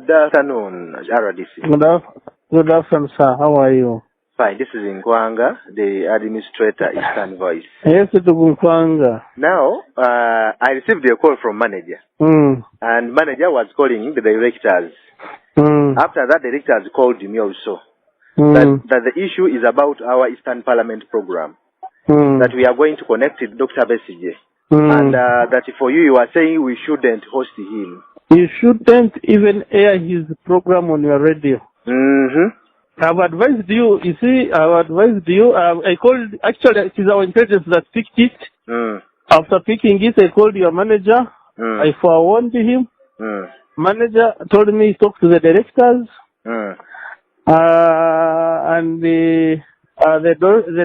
Good afternoon, RDC. Good afternoon, sir. How are you? Fine. This is Nkwanga, the administrator, Eastern Voice. Yes, it's Nkwanga. Now, I received a call from manager. And manager was calling the directors. After that, the directors called me also. That the issue is about our Eastern Parliament program. That we are going to connect with Dr. Besige. And that for you are saying we shouldn't host him. You shouldn't even air his program on your radio. I've advised you, I called, actually it is our intelligence that picked it. After picking it, I called your manager. I forewarned him. Manager told me talk to the directors. And the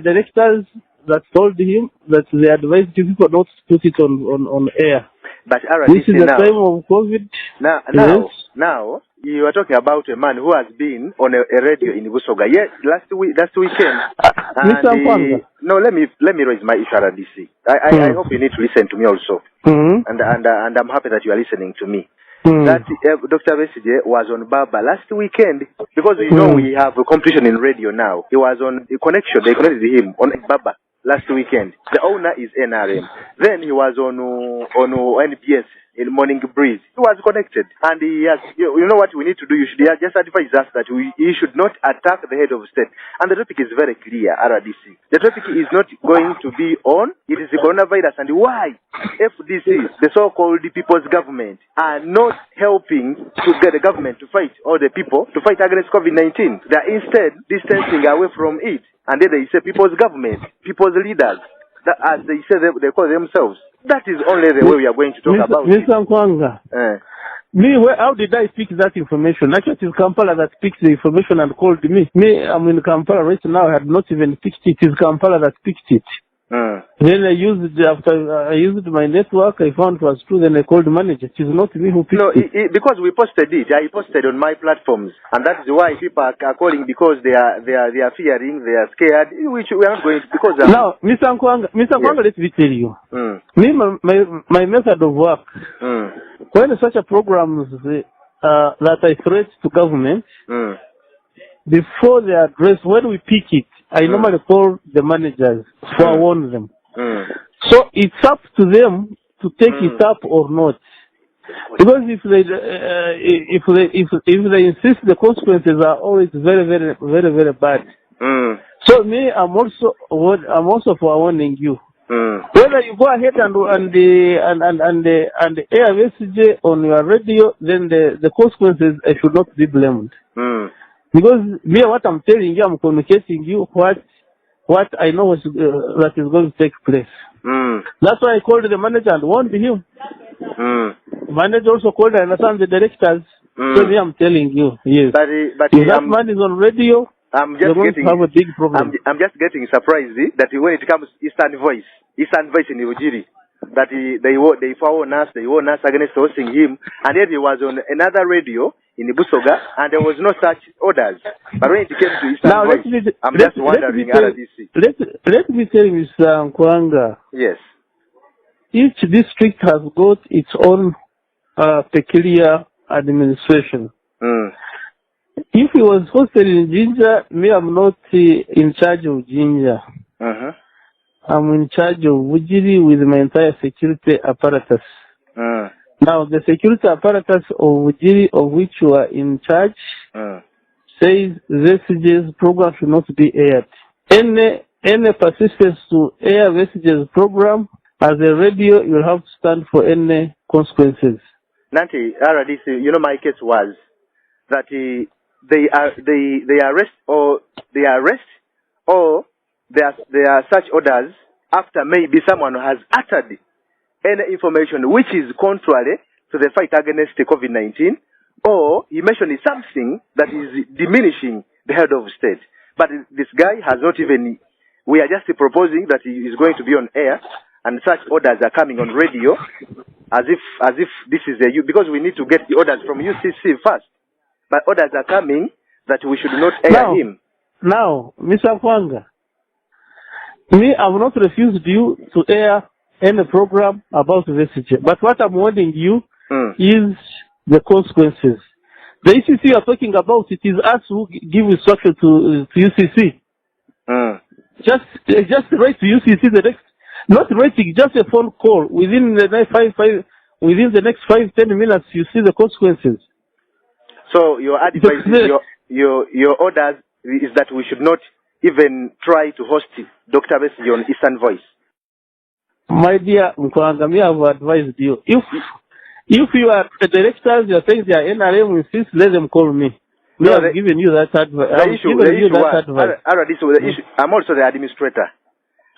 directors that told him that they advised people not to put it on air. But this is the time of COVID. Now, you are talking about a man who has been on a radio in Busoga. Yes, last weekend. No, let me raise my issue, RDC. I hope you need to listen to me also. And I'm happy that you are listening to me. That Dr. Besige was on Baba last weekend because we know we have a competition in radio now. He was on a connection. They connected him on Baba last weekend. The owner is NRM. Then he was on NBS in Morning Breeze. He was connected. And he has, you know what we need to do? You should just advise us that he should not attack the head of state. And the topic is very clear, RDC. The topic is not going to be on. It is the coronavirus. And why FDC, the so-called people's government, are not helping to get the government to fight, or the people to fight against COVID-19. They are instead distancing away from it. And then they say people's government, people's leaders, that as they say they call themselves. That is only the way we are going to talk about it. Mr. Nkwanga, how did I pick that information? Actually, it is Kampala that picked the information and called me. I'm in Kampala right now. I had not even picked it. It is Kampala that picked it. Then after I used my network, I found it was true. Then I called the manager. It is not me who picked it. Because we posted it. I posted on my platforms, and that is why people are calling, because they are fearing, they are scared. Which we are not going to, because now, Mr. Nkwanga, let me tell you. Me, my method of work. When such a programs that I threat to government, before they address, when we pick it, I normally call the managers, forewarn them. So it's up to them to take it up or not. Because if they insist, the consequences are always very, very, very, very bad. So me, I'm also forewarning you. Whether you go ahead and air message on your radio, then the consequences should not be blamed. Because me, what I'm telling you, I'm communicating you what I know that is going to take place. That's why I called the manager and warned him. Manager also called and understand the directors. So me, I'm telling you, yes. But if that man is on radio, you're going to have a big problem. I'm just getting surprised that when it comes to Eastern Voice in Ujiri, that they warn us against hosting him, and yet he was on another radio in Busoga, and there was no such orders. But when it came to Eastern Voice, I'm just wondering, RDC. Let me tell you, Mr. Nkwanga. Yes. Each district has got its own peculiar administration. If he was hosted in Jinja, me, I'm not in charge of Jinja. I'm in charge of Wujiri with my entire security apparatus. Now, the security apparatus of Wujiri, of which you are in charge, says Vestige's program should not be aired. Any persistence to air Vestige's program as a radio, you'll have to stand for any consequences. Nanti, RDC, you know, my case was that they arrest or there are such orders after maybe someone has uttered any information which is contrary to the fight against COVID-19, or he mentioned something that is diminishing the head of state. But this guy has not even, we are just proposing that he is going to be on air, and such orders are coming on radio as if this is because we need to get the orders from UCC first. But orders are coming that we should not air him. Now, Mr. Nkwanga, me, I will not refuse you to air any program about Vestige. But what I'm warning you is the consequences. The ECC you are talking about, it is us who give instruction to UCC. Just write to UCC the next, not writing, just a phone call. Within the next 5-10 minutes, you see the consequences. So your advice, your orders is that we should not even try to host Dr. Bessie on Eastern Voice. My dear Nkwanga, I have advised you. If you are the directors, you are saying they are NRM insists, let them call me. No, I've given you that advice. I'm also the administrator.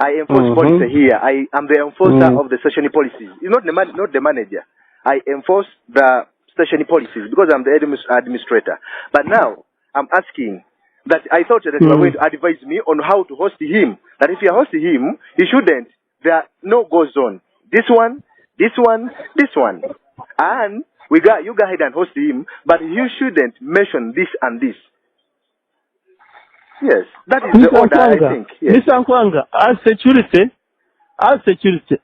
I enforce policy here. I am the enforcer of the station policies. It's not the manager. I enforce the station policies because I'm the administrator. But now I'm asking that I thought that you were going to advise me on how to host him. That if you host him, you shouldn't. There are no go zone. This one, this one, this one. And you go ahead and host him, but you shouldn't mention this and this. Yes, that is the order, I think. Yes. Mr. Nkwanga, as security,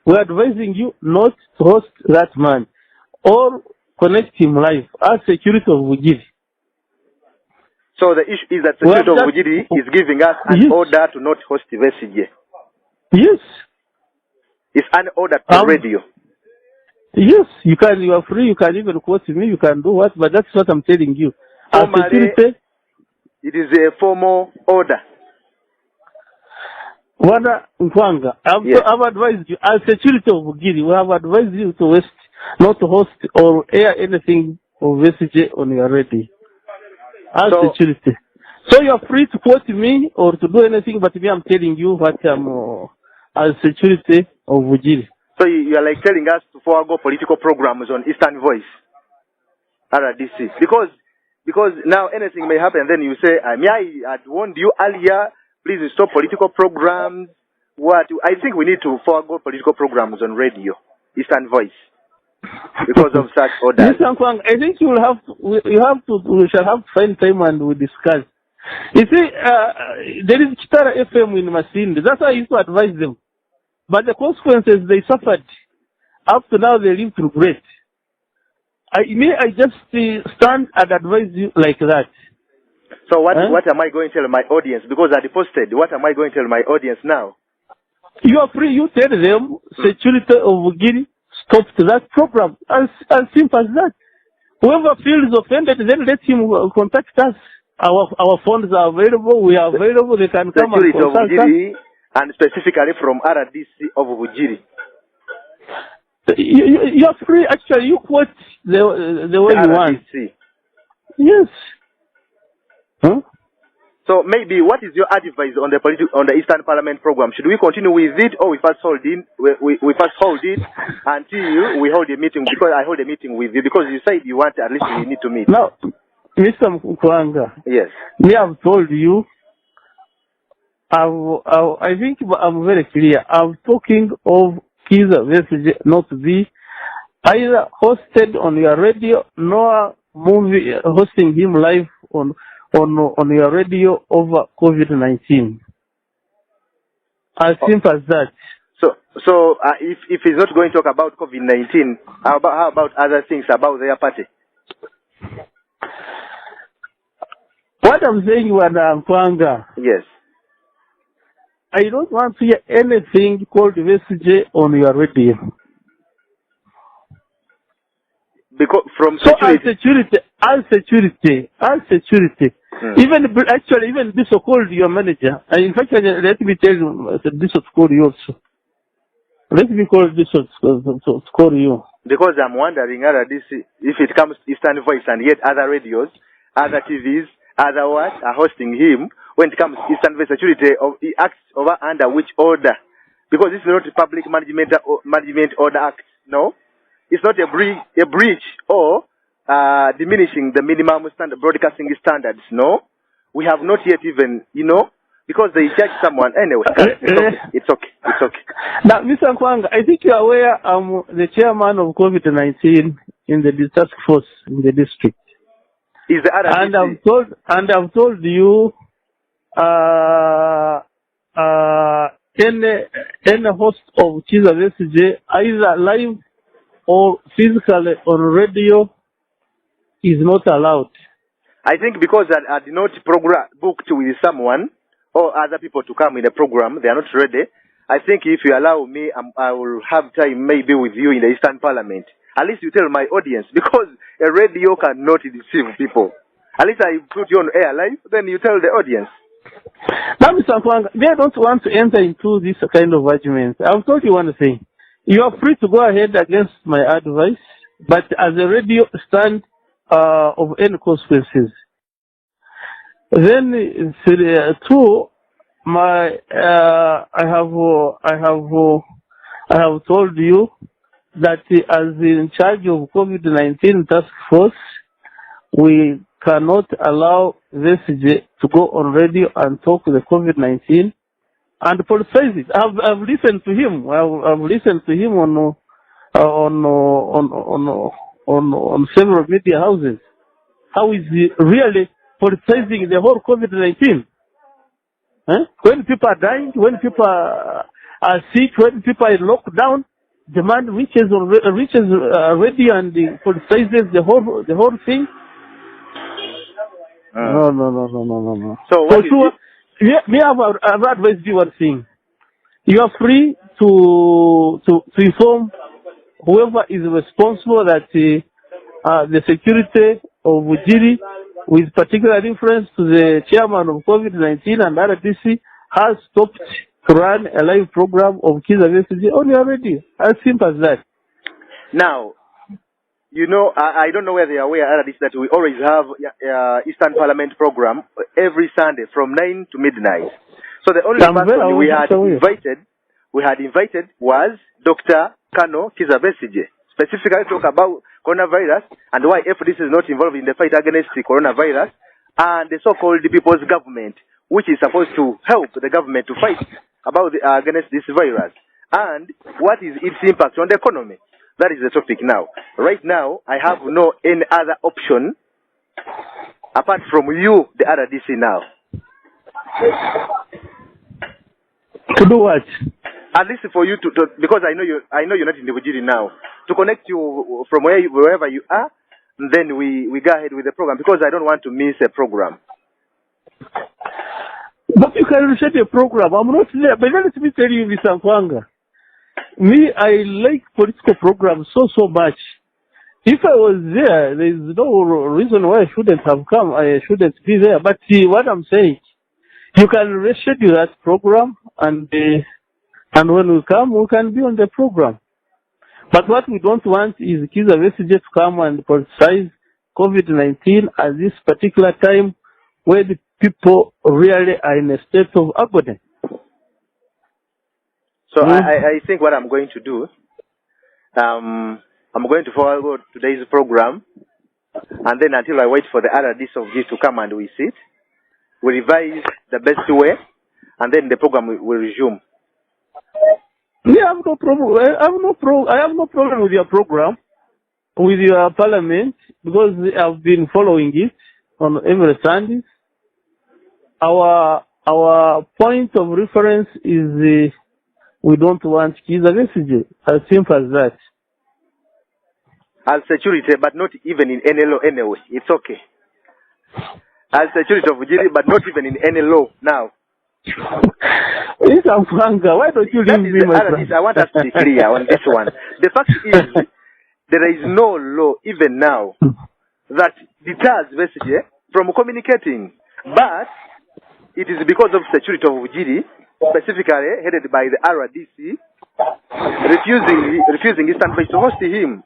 we are advising you not to host that man or connect him live as security of Vujiri. So the issue is that security of Vujiri is giving us an order to not host Vesige. Yes. It's an order to radio. Yes, you can. You are free. You can even quote me. You can do what, but that's what I'm telling you. As security, it is a formal order. Wanda Nkwanga, I've advised you as security of Vujiri. We have advised you to not to host or air anything of Vesige on your radio. As security. So you are free to quote me or to do anything, but me, I'm telling you what as security of Vujiri. So you are like telling us to forego political programs on Eastern Voice, RDC, because now anything may happen. Then you say, I had warned you earlier. Please stop political programs. What? I think we need to forego political programs on radio, Eastern Voice, because of such orders. I think we shall have to find time and we discuss. You see, there is Kitara FM in Masindi. That's why I used to advise them. But the consequences they suffered, up to now they live through great. I just stand and advise you like that. So what am I going to tell my audience? Because I posted, what am I going to tell my audience now? You are free. You tell them, security of Vujiri stopped that program. As simple as that. Whoever feels offended, then let him contact us. Our phones are available. We are available. They can come and contact us. And specifically from RDC of Vujiri. You're free, actually. You quote the way you want. Yes. Huh? So maybe what is your advice on the Eastern Parliament program? Should we continue with it, or we first hold it until we hold a meeting? Because I hold a meeting with you because you said you want at least we need to meet. Now, Mr. Nkwanga. Yes. We have told you. I think I'm very clear. I'm talking of Kiza Vesige, not the either hosted on your radio nor movie hosting him live on your radio over COVID-19. As simple as that. So if he's not going to talk about COVID-19, how about other things about their party? What I'm saying, Nkwanga. Yes. I don't want to hear anything called Vesige on your radio. Because from security. As security. Even Bishop called your manager. In fact, let me tell you, Bishop called you also. Let me call Bishop to call you. Because I'm wondering if it comes to Eastern Voice and yet other radios, other TVs, other what are hosting him. When it comes to Eastern Voice security, he acts over under which order? Because this is not a public management order act. No, it's not a breach or diminishing the minimum broadcasting standards. No, we have not yet even, because they charge someone anyway. It's okay. Now, Mr. Nkwanga, I think you are aware I'm the chairman of COVID-19 in the task force in the district. Is the RDC? And I've told you. Any host of Kiza Vesige, either live or physically on radio, is not allowed. I think because I did not booked with someone or other people to come in the program, they are not ready. I think if you allow me, I will have time maybe with you in the Eastern Parliament. At least you tell my audience, because a radio cannot deceive people. At least I put you on air live, then you tell the audience. Now, Mr. Kwanga, they don't want to enter into this kind of arguments. I've told you one thing. You are free to go ahead against my advice, but as a radio stand of any consequences. Then, two, I have told you that as in charge of COVID-19 task force, we cannot allow Vesige to go on radio and talk the COVID-19 and politicize it. I've listened to him. I've listened to him on several media houses. How is he really politicizing the whole COVID-19? Huh? When people are dying, when people are sick, when people are in lockdown, the man reaches radio and politicizes the whole thing. No. So what I've advised you one thing. You are free to inform whoever is responsible that the security of Ujiri, with particular reference to the chairman of COVID-19 and RDC, has stopped to run a live program of Kiza Vesige on your radio. As simple as that. Now, you know, I don't know whether you're aware that we always have Eastern Parliament program every Sunday from 9 to midnight. So the only person we had invited was Dr. Kano Kiza Vesige, specifically talk about coronavirus and why FDC is not involved in the fight against the coronavirus and the so-called People's Government, which is supposed to help the government to fight against this virus, and what is its impact on the economy. That is the topic now. Right now, I have no any other option apart from you, the RDC now. To do what? At least for you to because I know you're not in the Ujiri now, to connect you from wherever you are, and then we go ahead with the program, because I don't want to miss a program. But you can reset a program. I'm not there. But let me tell you, Mr. Kwanga. Me, I like political programs so much. If I was there, there is no reason why I shouldn't have come. I shouldn't be there. But what I'm saying, you can reschedule that program, and when we come, we can be on the program. But what we don't want is Kiza Vesige to come and politicize COVID-19 at this particular time where the people really are in a state of agony. So I think what I'm going to do, I'm going to forward today's program, and then until I wait for the RDC of this to come and we sit, we revise the best way, and then the program will resume. Yeah, I have no problem. I have no problem with your program, with your parliament, because I've been following it on every Sunday. Our point of reference is we don't want Kiza Vesige. As simple as that. As security, but not even in any law anyway. It's okay. As security of Ujiri, but not even in any law now. It's a Franga. Why don't you leave me, my friend? I want us to be clear on this one. The fact is, there is no law even now that deters Vesige from communicating. But it is because of security of Ujiri, specifically headed by the RDC, refusing Eastern Face to host him.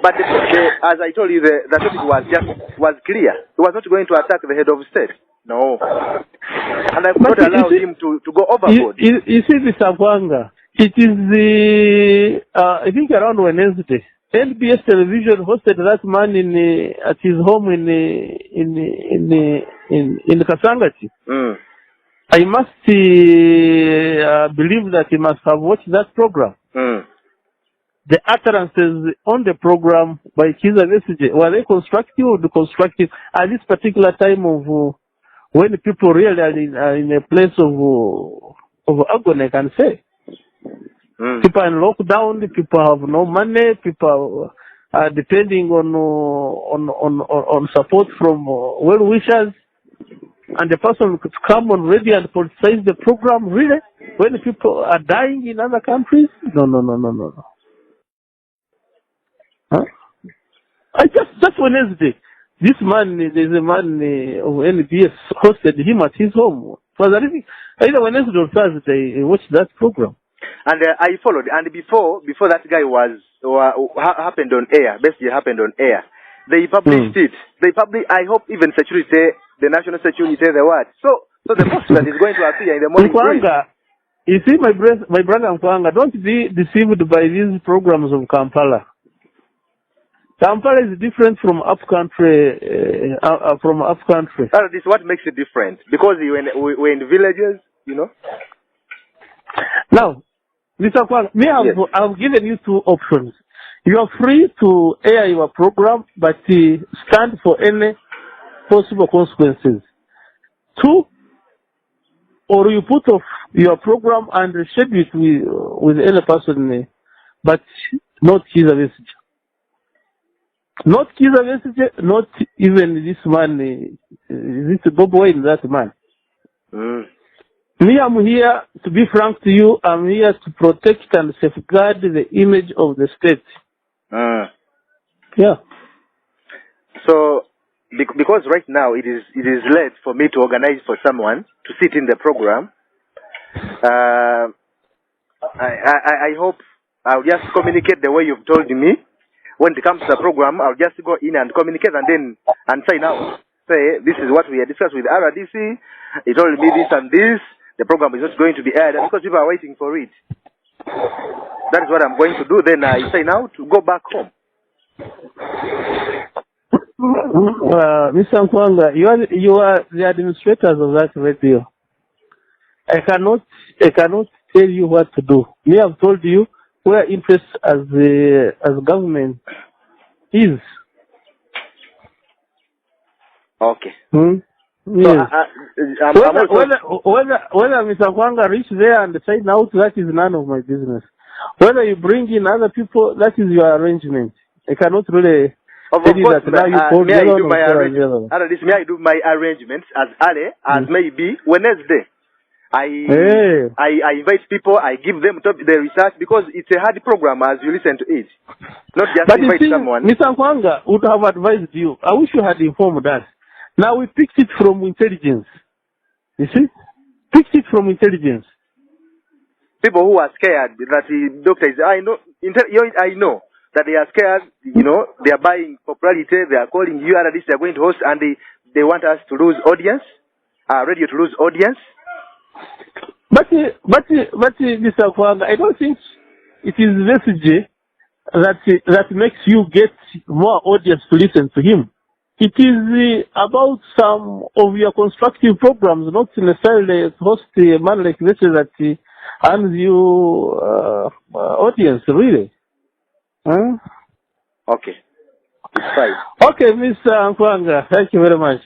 But as I told you, the topic was clear. He was not going to attack the head of state. No. And I could not allow him to go overboard. You see, Mr. Kwanga, it is I think around Wednesday, NBS television hosted that man at his home in Kasangati. Mm. I must believe that he must have watched that program. Mm. The utterances on the program by Kiza Vesige, were they constructive or deconstructive at this particular time of when people really are in a place of agony, I can say? Mm. People are in lockdown, people have no money, people depending on support from well-wishers, and the person could come on radio and politicize the program, really, when people are dying in other countries? No. Huh? I just Wednesday, this man, there's a man of NBS hosted him at his home. It was either Wednesday or Thursday, I watched that program. And I followed. And before that guy happened on air, basically happened on air, they published it. I hope even security, the national security, the what. So the post that is going to appear in the morning. You see, my brother Mkwanga, don't be deceived by these programs of Kampala. Kampala is different from up country. This is what makes it different, because we're in villages, you know. Now, Mr. Kwang, I've given you two options. You are free to air your program, but stand for any possible consequences. 2, or you put off your program and schedule it with any person, but not his message. Not his message, not even this man. Is it Bob Wayne, that man? Me, I'm here, to be frank to you, I'm here to protect and safeguard the image of the state. Yeah. So, because right now it is late for me to organize for someone to sit in the program, I hope I'll just communicate the way you've told me. When it comes to the program, I'll just go in and communicate and sign out. Say, this is what we had discussed with RDC. He told me this and this. The program is not going to be aired because people are waiting for it. That is what I'm going to do. Then I sign out to go back home. Mr. Mkwanga, you are the administrators of that radio. I cannot tell you what to do. Me, I've told you where interest as government is. Okay. Yes. Whether Mr. Kwanga reach there and sign out, that is none of my business. Whether you bring in other people, that is your arrangement. I cannot really tell you that now you call may I do my arrangements as early as maybe Wednesday. I invite people, I give them the research, because it's a hard program as you listen to it. Not just invite someone. Mr. Kwanga would have advised you. I wish you had informed us. Now we picked it from intelligence. You see? Picked it from intelligence. People who are scared that the doctors, I know that they are scared, you know, they are buying popularity, they are calling you and this, they are going to host, and they want us to lose audience, radio to lose audience. But Mr. Kwanga, I don't think it is message that makes you get more audience to listen to him. It is about some of your constructive programs, not necessarily host a man like this that earns you audience, really. Huh? Okay. It's fine. Okay, Mr. Kwanga, thank you very much.